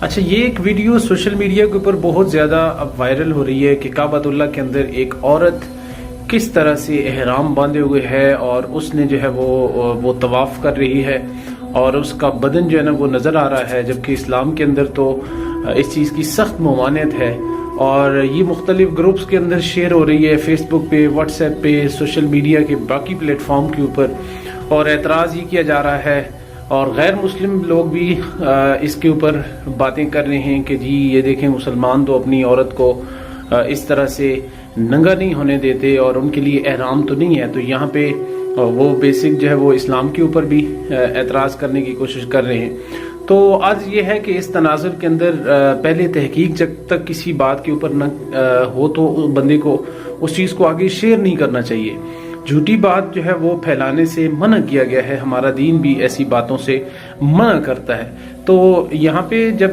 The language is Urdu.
اچھا، یہ ایک ویڈیو سوشل میڈیا کے اوپر بہت زیادہ اب وائرل ہو رہی ہے کہ کعبۃ اللہ کے اندر ایک عورت کس طرح سے احرام باندھے ہوئے ہے اور اس نے جو ہے وہ طواف کر رہی ہے اور اس کا بدن جو ہے نا وہ نظر آ رہا ہے، جبکہ اسلام کے اندر تو اس چیز کی سخت ممانعت ہے۔ اور یہ مختلف گروپس کے اندر شیئر ہو رہی ہے، فیس بک پہ، واٹس ایپ پہ، سوشل میڈیا کے باقی پلیٹ فارم کے اوپر، اور اعتراض یہ کیا جا رہا ہے اور غیر مسلم لوگ بھی اس کے اوپر باتیں کر رہے ہیں کہ جی یہ دیکھیں مسلمان تو اپنی عورت کو اس طرح سے ننگا نہیں ہونے دیتے اور ان کے لیے احرام تو نہیں ہے۔ تو یہاں پہ وہ بیسک جو ہے وہ اسلام کے اوپر بھی اعتراض کرنے کی کوشش کر رہے ہیں۔ تو آج یہ ہے کہ اس تناظر کے اندر پہلے تحقیق جب تک کسی بات کے اوپر نہ ہو تو بندے کو اس چیز کو آگے شیئر نہیں کرنا چاہیے۔ جھوٹی بات جو ہے وہ پھیلانے سے منع کیا گیا ہے، ہمارا دین بھی ایسی باتوں سے منع کرتا ہے۔ تو یہاں پہ جب